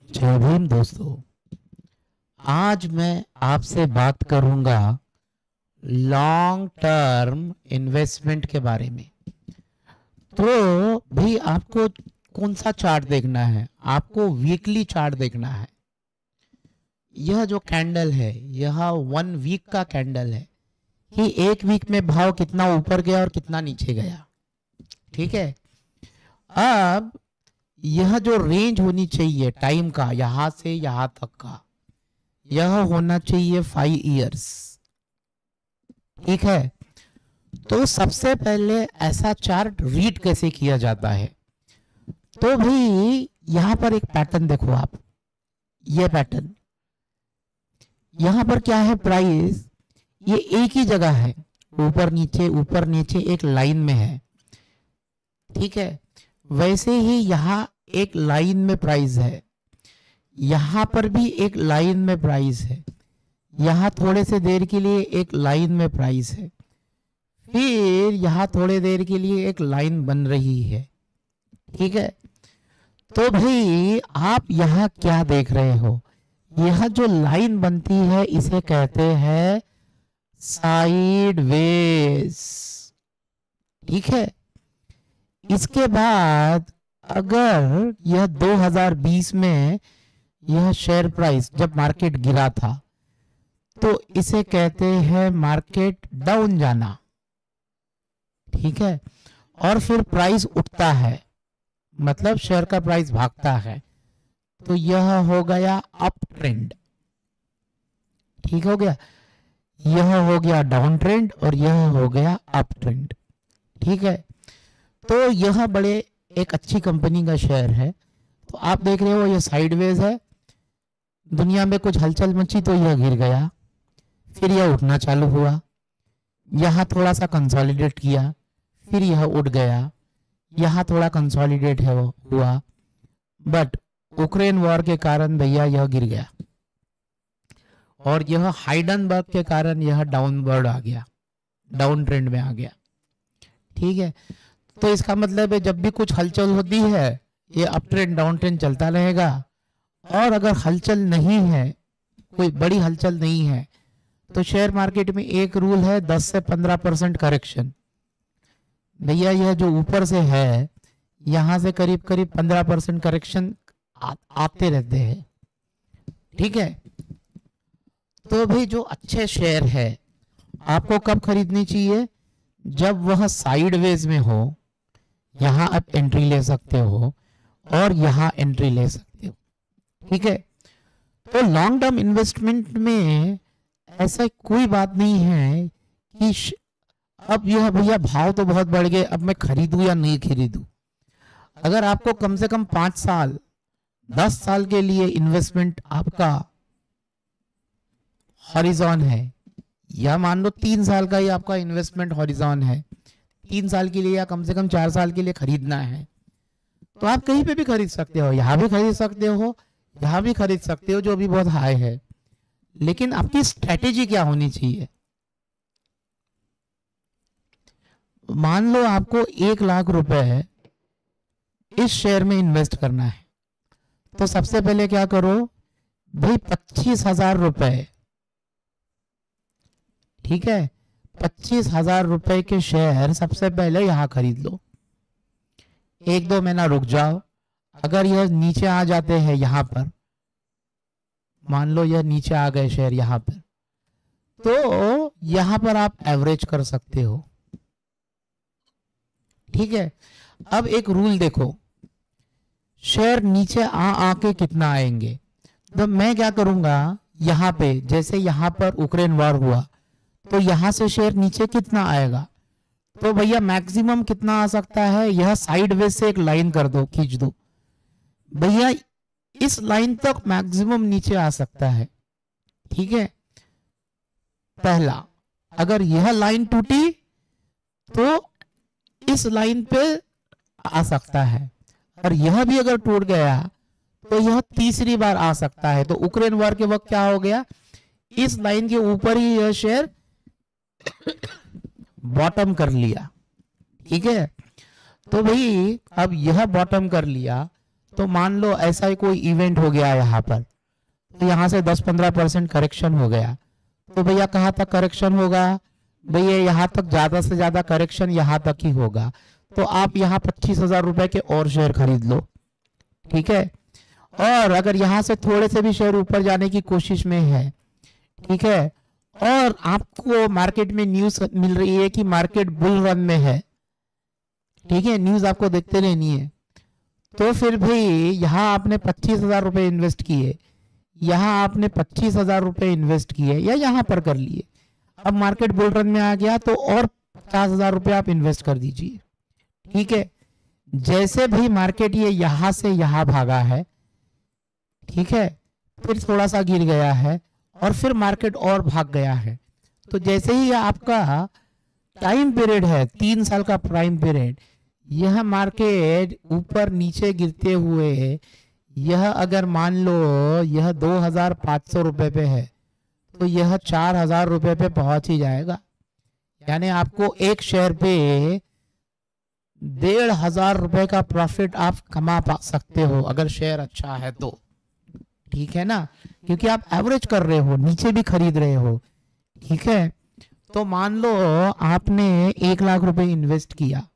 जय भीम दोस्तों। आज मैं आपसे बात करूंगा लॉन्ग टर्म इन्वेस्टमेंट के बारे में। तो भी आपको कौन सा चार्ट देखना है? आपको वीकली चार्ट देखना है। यह जो कैंडल है यह 1 वीक का कैंडल है कि एक वीक में भाव कितना ऊपर गया और कितना नीचे गया। ठीक है। अब यह जो रेंज होनी चाहिए टाइम का, यहां से यहां तक का, यह होना चाहिए 5 इयर्स। ठीक है। तो सबसे पहले ऐसा चार्ट रीड कैसे किया जाता है? तो भाई यहां पर एक पैटर्न देखो आप। ये पैटर्न यहां पर क्या है? प्राइस ये एक ही जगह है, ऊपर नीचे एक लाइन में है। ठीक है। वैसे ही यहां एक लाइन में प्राइस है, यहां पर भी एक लाइन में प्राइस है, यहां थोड़े से देर के लिए एक लाइन में प्राइस है, फिर यहां थोड़े देर के लिए एक लाइन बन रही है। ठीक है। तो भाई आप यहां क्या देख रहे हो? यह जो लाइन बनती है इसे कहते हैं साइडवेज। ठीक है। इसके बाद अगर यह 2020 में यह शेयर प्राइस जब मार्केट गिरा था तो इसे कहते हैं मार्केट डाउन जाना। ठीक है। और फिर प्राइस उठता है, मतलब शेयर का प्राइस भागता है, तो यह हो गया अप ट्रेंड। ठीक हो गया। यह हो गया डाउन ट्रेंड और यह हो गया अप ट्रेंड। ठीक है। तो यह बड़े एक अच्छी कंपनी का शेयर है। तो आप देख रहे हो यह साइडवेज है, दुनिया में कुछ हलचल मची तो यह गिर गया, फिर यह उठना चालू हुआ, यहां थोड़ा सा कंसोलिडेट किया, फिर यह उठ गया, यहां थोड़ा कंसोलिडेट है वो हुआ, बट यूक्रेन वॉर के कारण भैया यह गिर गया और यह हाइडनबर्ग के कारण यह डाउनवर्ड आ गया, डाउन ट्रेंड में आ गया। ठीक है। तो इसका मतलब है जब भी कुछ हलचल होती है ये अप ट्रेंड डाउन ट्रेंड चलता रहेगा। और अगर हलचल नहीं है, कोई बड़ी हलचल नहीं है, तो शेयर मार्केट में एक रूल है 10 से 15% करेक्शन। भैया यह जो ऊपर से है यहां से करीब करीब 15% करेक्शन आते रहते हैं। ठीक है। तो भाई जो अच्छे शेयर है आपको कब खरीदनी चाहिए? जब वह साइडवेज में हो, यहां आप एंट्री ले सकते हो और यहां एंट्री ले सकते हो। ठीक है। तो लॉन्ग टर्म इन्वेस्टमेंट में ऐसा कोई बात नहीं है कि अब यह भैया भाव तो बहुत बढ़ गए, अब मैं खरीदूं या नहीं खरीदूं। अगर आपको कम से कम 5 साल 10 साल के लिए इन्वेस्टमेंट आपका हॉरिजॉन है, या मान लो 3 साल का ही आपका इन्वेस्टमेंट हॉरिजॉन है, 3 साल के लिए या कम से कम 4 साल के लिए खरीदना है, तो आप कहीं पे भी खरीद सकते हो। यहां भी खरीद सकते हो, यहां भी खरीद सकते हो, जो भी बहुत हाई है। लेकिन आपकी स्ट्रेटेजी क्या होनी चाहिए? मान लो आपको 1 लाख रुपए इस शेयर में इन्वेस्ट करना है, तो सबसे पहले क्या करो भाई, 25,000 रुपए। ठीक है। 25,000 रुपए के शेयर सबसे पहले यहां खरीद लो। 1-2 महीना रुक जाओ। अगर यह नीचे आ जाते हैं यहां पर, मान लो यह नीचे आ गए शेयर यहां पर, तो यहां पर आप एवरेज कर सकते हो। ठीक है। अब एक रूल देखो, शेयर नीचे आके कितना आएंगे। तो मैं क्या करूंगा, यहां पे जैसे यहां पर यूक्रेन वॉर हुआ तो यहां से शेयर नीचे कितना आएगा, तो भैया मैक्सिमम कितना आ सकता है, यह साइडवेज से एक लाइन कर दो, खींच दो भैया, इस लाइन तक मैक्सिमम नीचे आ सकता है। ठीक है। पहला, अगर यह लाइन टूटी तो इस लाइन पे आ सकता है, और यह भी अगर टूट गया तो यह तीसरी बार आ सकता है। तो यूक्रेन वॉर के वक्त क्या हो गया, इस लाइन के ऊपर ही यह शेयर बॉटम कर लिया। ठीक है। तो भाई अब यह बॉटम कर लिया तो मान लो ऐसा ही कोई इवेंट हो गया यहाँ पर, तो यहाँ से 10-15% करेक्शन हो गया, तो भैया कहाँ तक करेक्शन होगा? भैया यहाँ तक ज्यादा से ज्यादा करेक्शन यहाँ तक ही होगा, तो आप यहाँ 25,000 रुपए के और शेयर खरीद लो, ठीक है। और अगर यहाँ से थोड़े से भी शेयर ऊपर जाने की कोशिश में है, ठीक है, और आपको मार्केट में न्यूज मिल रही है कि मार्केट बुल रन में है, ठीक है, न्यूज आपको देखते रहनी है, तो फिर भाई यहाँ आपने 25,000 रुपए इन्वेस्ट किए, यहाँ आपने 25,000 रुपए इन्वेस्ट किए या यहाँ पर कर लिए, अब मार्केट बुल रन में आ गया तो और 50,000 रुपए आप इन्वेस्ट कर दीजिए, ठीक है। जैसे भाई मार्केट ये यहाँ से यहाँ भागा है, ठीक है, फिर थोड़ा सा गिर गया है और फिर मार्केट और भाग गया है, तो जैसे ही आपका टाइम पीरियड है 3 साल का प्राइम पीरियड, यह मार्केट ऊपर नीचे गिरते हुए यह अगर मान लो यह 2,500 रुपए पे है तो यह 4,000 रुपए पे पहुंच ही जाएगा, यानी आपको एक शेयर पे 1,500 रुपए का प्रॉफिट आप कमा सकते हो अगर शेयर अच्छा है तो, ठीक है ना, क्योंकि आप एवरेज कर रहे हो, नीचे भी खरीद रहे हो, ठीक है। तो मान लो आपने 1 लाख रुपए इन्वेस्ट किया,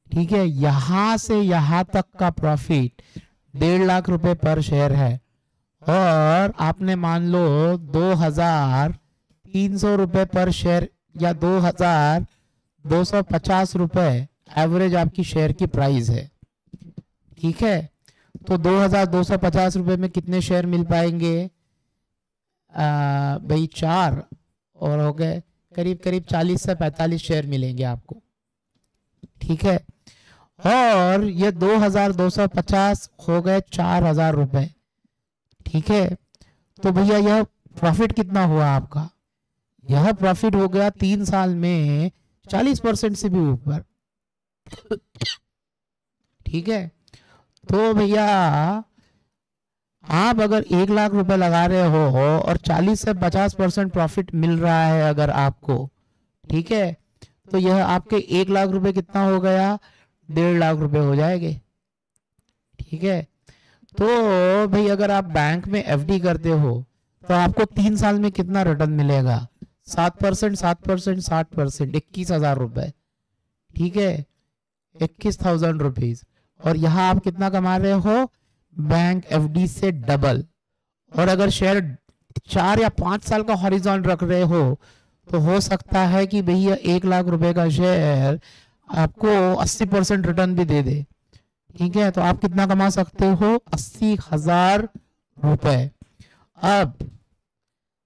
ठीक है, यहां से यहां तक का प्रॉफिट 1.5 लाख रुपए पर शेयर है, और आपने मान लो 2,300 रुपए पर शेयर या 2,250 रुपए एवरेज आपकी शेयर की प्राइस है, ठीक है। तो 2,250 रुपए में कितने शेयर मिल पाएंगे? भाई 4 और हो गए करीब करीब 40 से 45 शेयर मिलेंगे आपको, ठीक है। और ये 2,250 हो गए 4,000 रुपए, ठीक है। तो भैया यह प्रॉफिट कितना हुआ आपका? यह प्रॉफिट हो गया 3 साल में 40% से भी ऊपर, ठीक है। तो भैया आप अगर 1 लाख रुपए लगा रहे हो और 40 से 50% प्रॉफिट मिल रहा है अगर आपको, ठीक है, तो यह आपके 1 लाख रुपए कितना हो गया? 1.5 लाख रुपए हो जाएंगे, ठीक है। तो भाई अगर आप बैंक में एफडी करते हो तो आपको 3 साल में कितना रिटर्न मिलेगा? 7%, 7%, 60%, 21,000 रुपए, ठीक है, 21,000 रुपीज। और यहाँ आप कितना कमा रहे हो? बैंक एफडी से डबल। और अगर शेयर 4 या 5 साल का हॉरिजॉन रख रहे हो तो हो सकता है कि भैया 1 लाख रुपए का शेयर आपको 80% रिटर्न भी दे दे, ठीक है। तो आप कितना कमा सकते हो? 80,000 रुपए। अब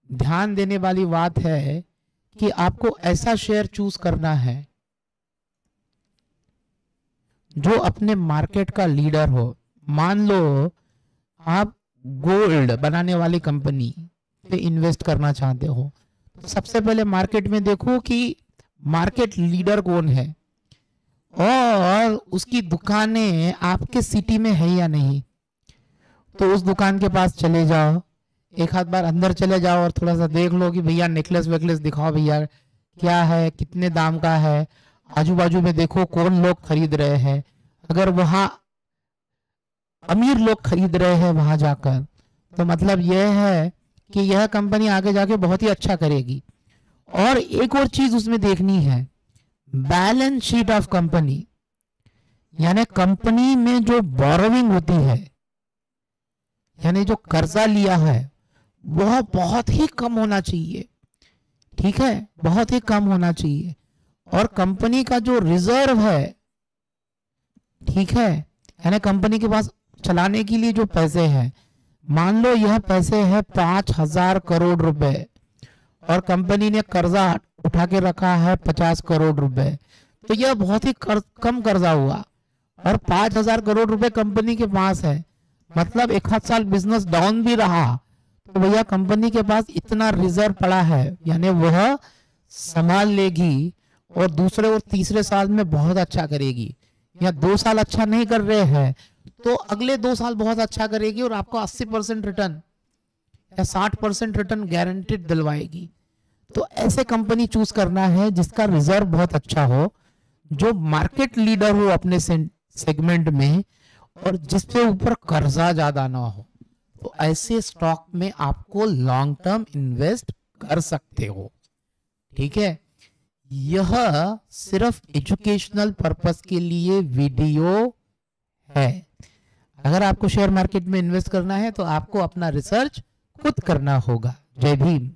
ध्यान देने वाली बात है कि आपको ऐसा शेयर चूज करना है जो अपने मार्केट का लीडर हो। मान लो आप गोल्ड बनाने वाली कंपनी पे इन्वेस्ट करना चाहते हो, तो सबसे पहले मार्केट में देखो कि मार्केट लीडर कौन है और उसकी दुकानें आपके सिटी में है या नहीं। तो उस दुकान के पास चले जाओ, एक आध बार अंदर चले जाओ और थोड़ा सा देख लो कि भैया नेकलेस वेकलेस दिखाओ, भैया क्या है, कितने दाम का है, आजू बाजू में देखो कौन लोग खरीद रहे हैं। अगर वहां अमीर लोग खरीद रहे हैं वहां जाकर, तो मतलब यह है कि यह कंपनी आगे जाके बहुत ही अच्छा करेगी। और एक और चीज उसमें देखनी है, बैलेंस शीट ऑफ कंपनी, यानी कंपनी में जो बोरोविंग होती है, यानी जो कर्जा लिया है, वह बहुत ही कम होना चाहिए, ठीक है, बहुत ही कम होना चाहिए। और कंपनी का जो रिजर्व है, ठीक है, यानी कंपनी के पास चलाने के लिए जो पैसे हैं, मान लो यह पैसे है 5,000 करोड़ रुपए और कंपनी ने कर्जा उठा के रखा है 50 करोड़ रुपए, तो यह बहुत ही कम कर्जा हुआ। और 5,000 करोड़ रुपए कंपनी के पास है, मतलब एक आध साल बिजनेस डाउन भी रहा तो भैया कंपनी के पास इतना रिजर्व पड़ा है, यानी वह संभाल लेगी और दूसरे और तीसरे साल में बहुत अच्छा करेगी। या 2 साल अच्छा नहीं कर रहे हैं तो अगले 2 साल बहुत अच्छा करेगी और आपको 80% रिटर्न या 60% रिटर्न गारंटेड दिलवाएगी। तो ऐसे कंपनी चूज करना है जिसका रिजर्व बहुत अच्छा हो, जो मार्केट लीडर हो अपने सेगमेंट में, और जिसपे ऊपर कर्जा ज्यादा ना हो, तो ऐसे स्टॉक में आपको लॉन्ग टर्म इन्वेस्ट कर सकते हो। ठीक है, यह सिर्फ एजुकेशनल पर्पस के लिए वीडियो है। अगर आपको शेयर मार्केट में इन्वेस्ट करना है तो आपको अपना रिसर्च खुद करना होगा। जय भीम।